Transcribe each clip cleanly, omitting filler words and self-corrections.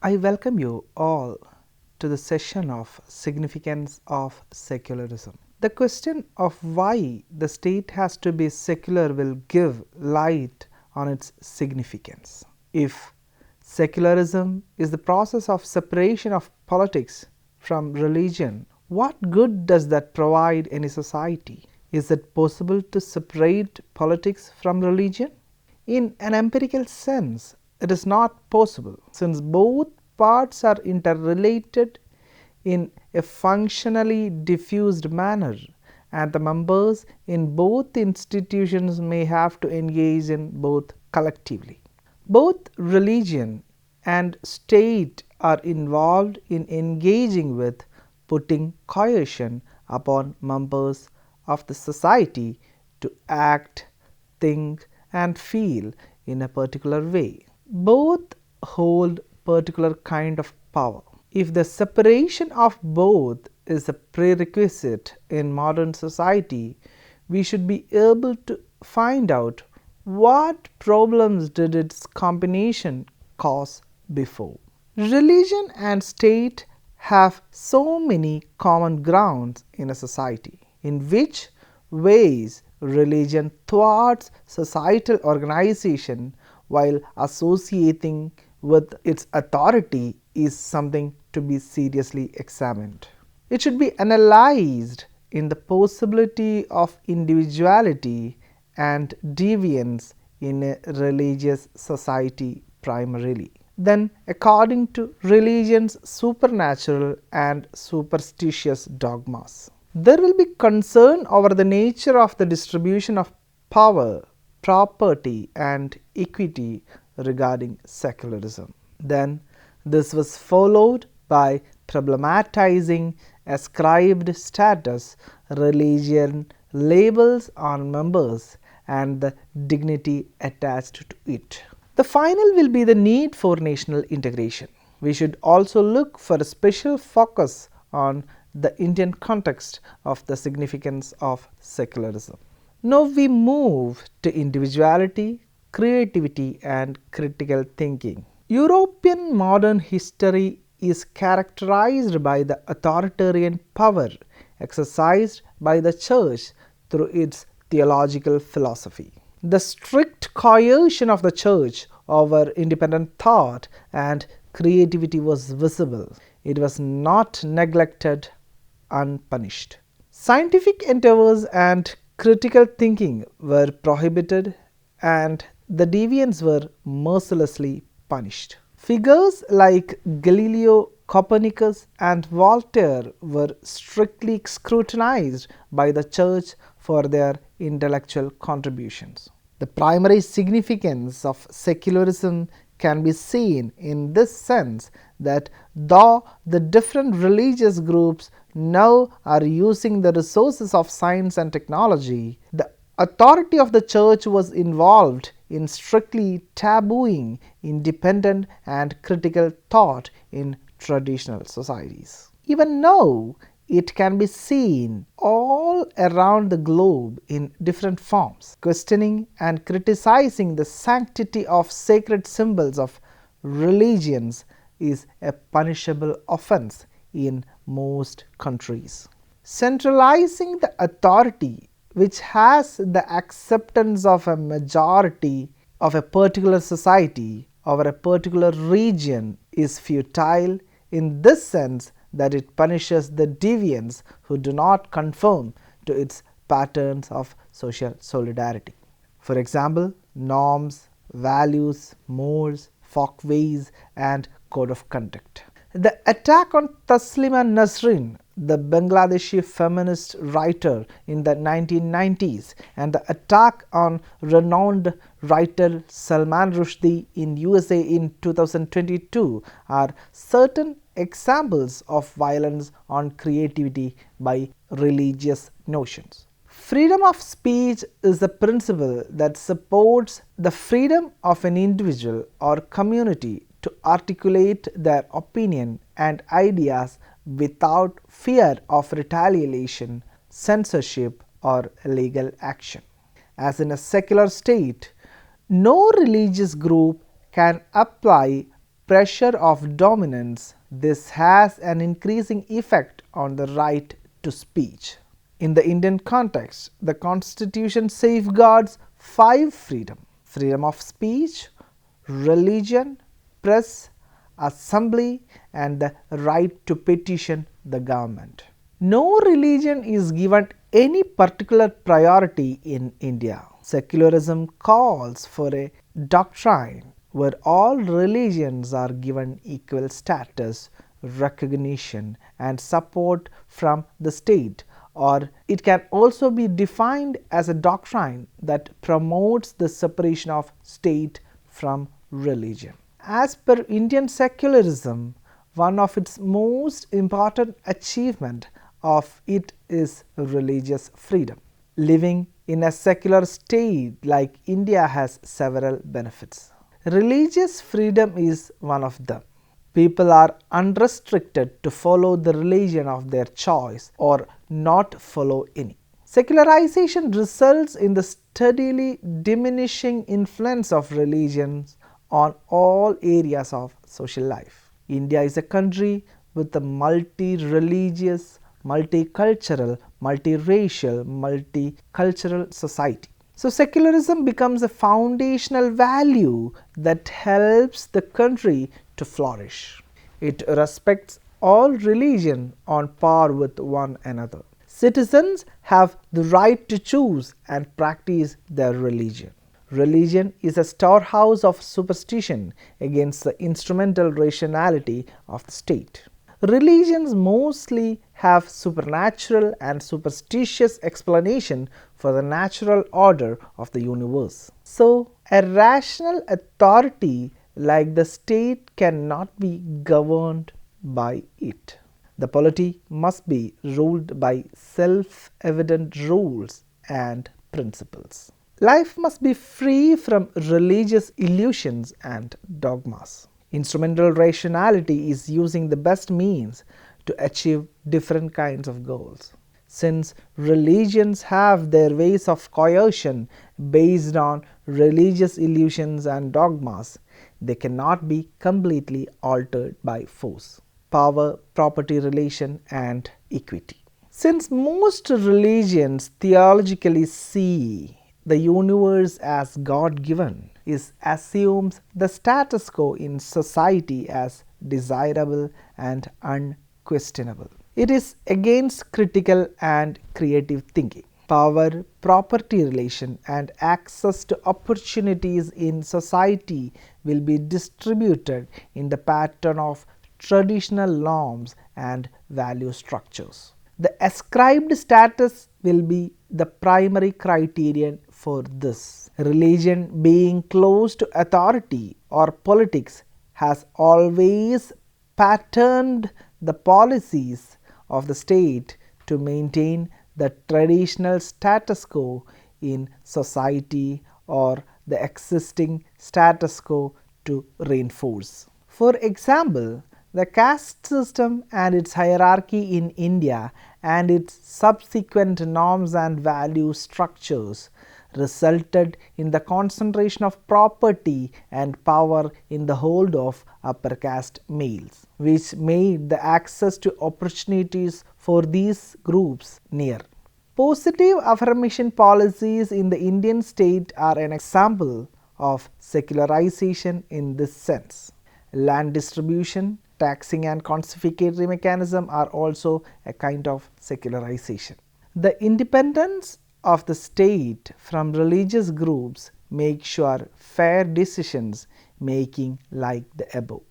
I welcome you all to the session of Significance of Secularism. The question of why the state has to be secular will give light on its significance. If secularism is the process of separation of politics from religion, what good does that provide any society? Is it possible to separate politics from religion? In an empirical sense, it is not possible, since both parts are interrelated in a functionally diffused manner, and the members in both institutions may have to engage in both collectively. Both religion and state are involved in engaging with putting coercion upon members of the society to act, think, and feel in a particular way. Both hold particular kind of power. If the separation of both is a prerequisite in modern society, we should be able to find out what problems did its combination cause before. Religion and state have so many common grounds in a society. In which ways religion thwarts societal organization while associating with its authority is something to be seriously examined. It should be analyzed in the possibility of individuality and deviance in a religious society primarily. Then, according to religion's supernatural and superstitious dogmas, there will be concern over the nature of the distribution of power, property, and equity regarding secularism. Then, this was followed by problematizing ascribed status, religion labels on members, and the dignity attached to it. The final will be the need for national integration. We should also look for a special focus on the Indian context of the significance of secularism. Now we move to individuality, creativity, and critical thinking. European modern history is characterized by the authoritarian power exercised by the Church through its theological philosophy. The strict coercion of the Church over independent thought and creativity was visible. It was not neglected unpunished. Scientific endeavors and critical thinking were prohibited, and the deviants were mercilessly punished. Figures like Galileo, Copernicus, and Voltaire were strictly scrutinized by the Church for their intellectual contributions. The primary significance of secularism can be seen in this sense that though the different religious groups now are using the resources of science and technology, the authority of the Church was involved in strictly tabooing independent and critical thought in traditional societies. Even now, it can be seen all around the globe in different forms. Questioning and criticizing the sanctity of sacred symbols of religions is a punishable offense in most countries. Centralizing the authority which has the acceptance of a majority of a particular society over a particular region is futile in this sense that it punishes the deviants who do not conform to its patterns of social solidarity. For example, norms, values, modes, folkways, and code of conduct. The attack on Taslima Nasrin, the Bangladeshi feminist writer in the 1990s, and the attack on renowned writer Salman Rushdie in USA in 2022 are certain examples of violence on creativity by religious notions. Freedom of speech is a principle that supports the freedom of an individual or community to articulate their opinion and ideas without fear of retaliation, censorship, or legal action. As in a secular state, no religious group can apply pressure of dominance, this has an increasing effect on the right to speech. In the Indian context, the Constitution safeguards 5 freedoms: freedom of speech, religion, press, assembly, and the right to petition the government. No religion is given any particular priority in India. Secularism calls for a doctrine where all religions are given equal status, recognition, and support from the state, or it can also be defined as a doctrine that promotes the separation of state from religion. As per Indian secularism, one of its most important achievements of it is religious freedom. Living in a secular state like India has several benefits. Religious freedom is one of them. People are unrestricted to follow the religion of their choice or not follow any. Secularization results in the steadily diminishing influence of religions on all areas of social life. India is a country with a multi-religious, multicultural, multiracial, multicultural society. So secularism becomes a foundational value that helps the country to flourish. It respects all religion on par with one another. Citizens have the right to choose and practice their religion. Religion is a storehouse of superstition against the instrumental rationality of the state. Religions mostly have supernatural and superstitious explanation for the natural order of the universe. So, a rational authority like the state cannot be governed by it. The polity must be ruled by self-evident rules and principles. Life must be free from religious illusions and dogmas. Instrumental rationality is using the best means to achieve different kinds of goals. Since religions have their ways of coercion based on religious illusions and dogmas, they cannot be completely altered by force, power, property relation, and equity. Since most religions theologically see the universe as God-given, it assumes the status quo in society as desirable and unquestionable. It is against critical and creative thinking. Power, property relation, and access to opportunities in society will be distributed in the pattern of traditional norms and value structures. The ascribed status will be the primary criterion for this. Religion, being close to authority or politics, has always patterned the policies of the state to maintain the traditional status quo in society or the existing status quo to reinforce. For example, the caste system and its hierarchy in India and its subsequent norms and value structures resulted in the concentration of property and power in the hold of upper caste males, which made the access to opportunities for these groups near. Positive affirmation policies in the Indian state are an example of secularization in this sense. Land distribution, taxing and confiscatory mechanism are also a kind of secularization. The independence of the state from religious groups make sure fair decisions making like the above,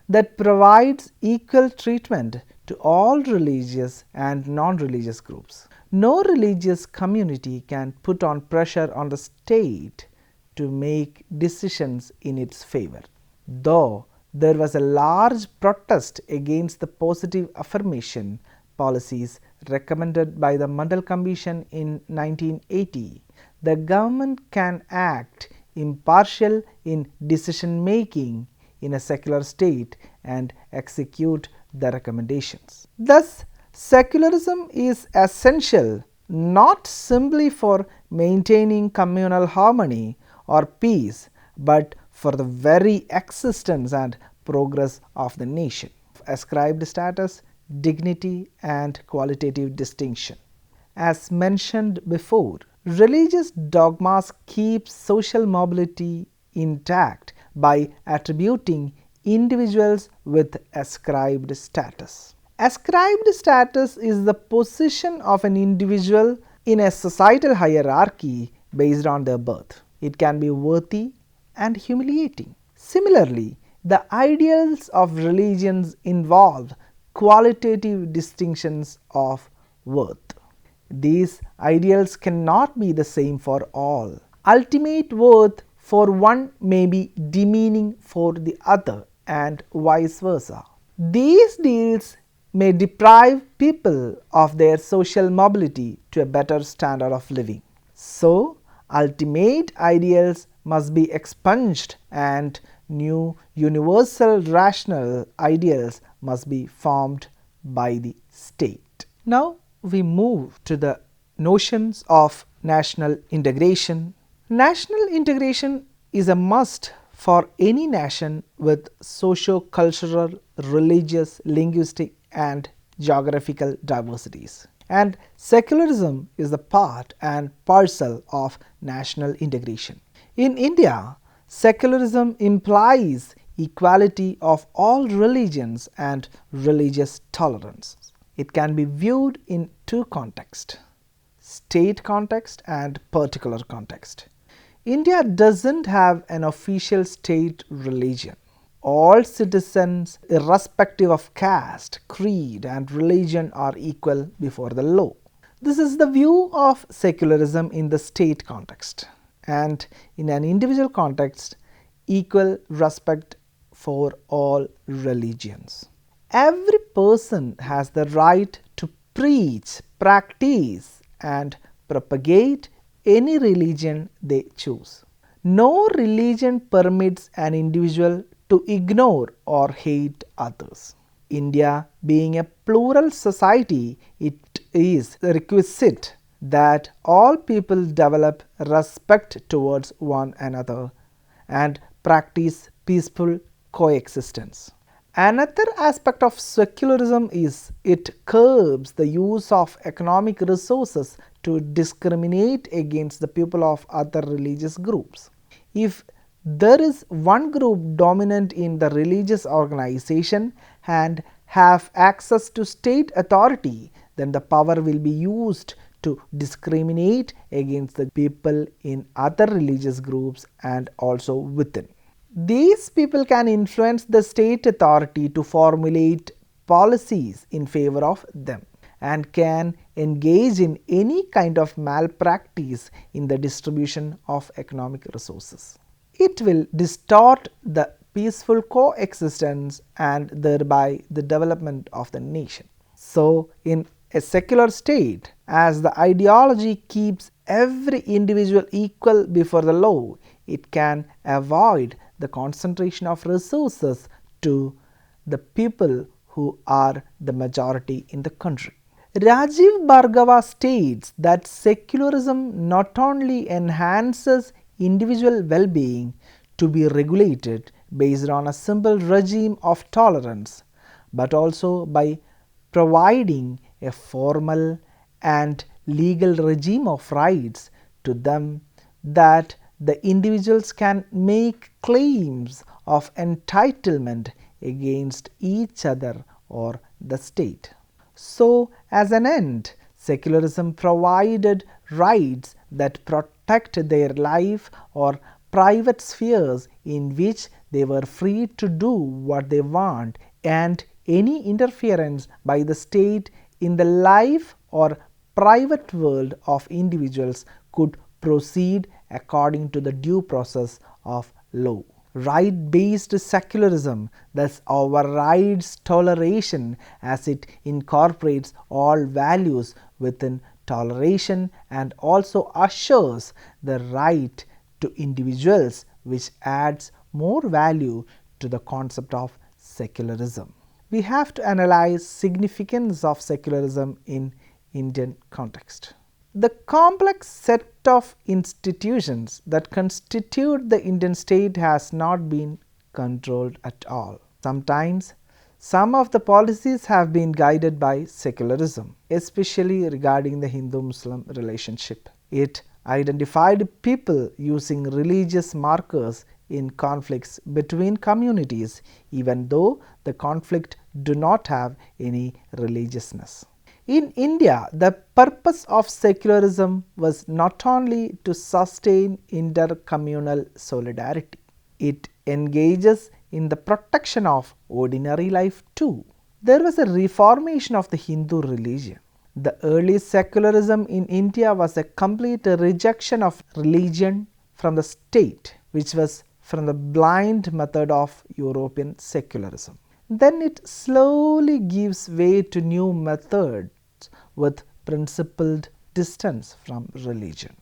that provides equal treatment to all religious and non-religious groups. No religious community can put on pressure on the state to make decisions in its favor. Though there was a large protest against the positive affirmation policies recommended by the Mandal Commission in 1980, the government can act impartial in decision making in a secular state and execute the recommendations. Thus, secularism is essential not simply for maintaining communal harmony or peace, but for the very existence and progress of the nation. Ascribed status, dignity, and qualitative distinction. As mentioned before, religious dogmas keep social mobility intact by attributing individuals with ascribed status. Ascribed status is the position of an individual in a societal hierarchy based on their birth. It can be worthy and humiliating. Similarly, the ideals of religions involve qualitative distinctions of worth. These ideals cannot be the same for all. Ultimate worth for one may be demeaning for the other, and vice versa. These deals may deprive people of their social mobility to a better standard of living. So, ultimate ideals must be expunged and new universal rational ideals must be formed by the state. Now, we move to the notions of national integration. National integration is a must for any nation with socio-cultural, religious, linguistic and geographical diversities. And secularism is the part and parcel of national integration. In India, secularism implies equality of all religions and religious tolerance. It can be viewed in two contexts, state context and particular context. India doesn't have an official state religion. All citizens, irrespective of caste, creed and religion, are equal before the law. This is the view of secularism in the state context, and in an individual context, equal respect for all religions. Every person has the right to preach, practice and propagate any religion they choose. No religion permits an individual to ignore or hate others. India being a plural society, it is requisite that all people develop respect towards one another and practice peaceful coexistence. Another aspect of secularism is it curbs the use of economic resources to discriminate against the people of other religious groups. If there is one group dominant in the religious organization and have access to state authority, then the power will be used to discriminate against the people in other religious groups and also within. These people can influence the state authority to formulate policies in favor of them and can engage in any kind of malpractice in the distribution of economic resources. It will distort the peaceful coexistence and thereby the development of the nation. So, in a secular state, as the ideology keeps every individual equal before the law, it can avoid the concentration of resources to the people who are the majority in the country. Rajiv Bhargava states that secularism not only enhances individual well-being to be regulated based on a simple regime of tolerance, but also by providing a formal and legal regime of rights to them, that the individuals can make claims of entitlement against each other or the state. So, as an end, secularism provided rights that protect their life or private spheres in which they were free to do what they want, and any interference by the state in the life or private world of individuals could proceed according to the due process of law. Right-based secularism thus overrides toleration as it incorporates all values within toleration and also assures the right to individuals, which adds more value to the concept of secularism. We have to analyze significance of secularism in Indian context. The complex set of institutions that constitute the Indian state has not been controlled at all. Sometimes, some of the policies have been guided by secularism, especially regarding the Hindu-Muslim relationship. It identified people using religious markers in conflicts between communities, even though the conflict do not have any religiousness. In India, the purpose of secularism was not only to sustain intercommunal solidarity, it engages in the protection of ordinary life too. There was a reformation of the Hindu religion. The early secularism in India was a complete rejection of religion from the state, which was from the blind method of European secularism. Then it slowly gives way to new methods with principled distance from religion.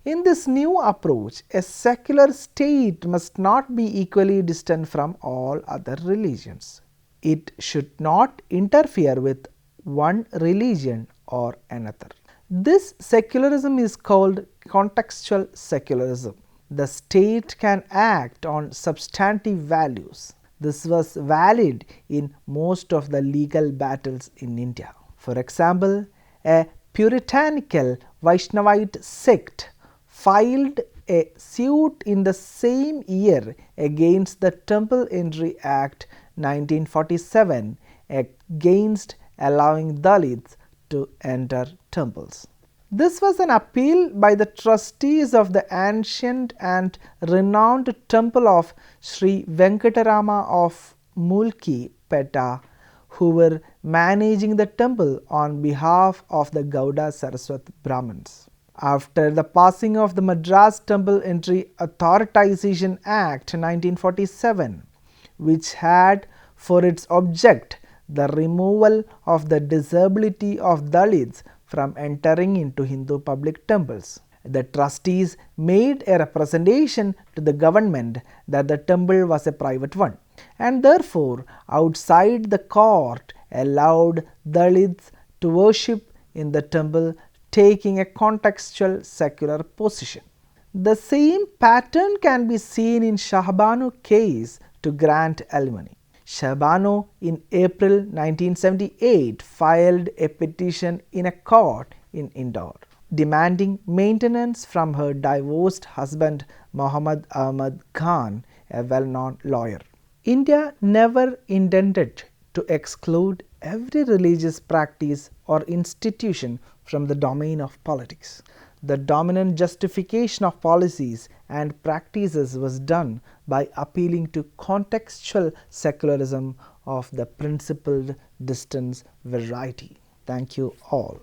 In this new approach, a secular state must not be equally distant from all other religions. It should not interfere with one religion or another. This secularism is called contextual secularism. The state can act on substantive values. This was valid in most of the legal battles in India. For example, a puritanical Vaishnavite sect filed a suit in the same year against the Temple Entry Act 1947 against allowing Dalits to enter temples. This was an appeal by the trustees of the ancient and renowned temple of Sri Venkatarama of Mulki Peta, who were managing the temple on behalf of the Gauda Saraswat Brahmins. After the passing of the Madras Temple Entry Authorization Act 1947, which had for its object the removal of the disability of Dalits from entering into Hindu public temples, the trustees made a representation to the government that the temple was a private one, and therefore outside the court allowed Dalits to worship in the temple, taking a contextual secular position. The same pattern can be seen in Shahbanu case to grant alimony. Shahbanu in April 1978 filed a petition in a court in Indore, demanding maintenance from her divorced husband Muhammad Ahmad Khan, a well-known lawyer. India never intended to exclude every religious practice or institution from the domain of politics. The dominant justification of policies and practices was done by appealing to contextual secularism of the principled distance variety. Thank you all.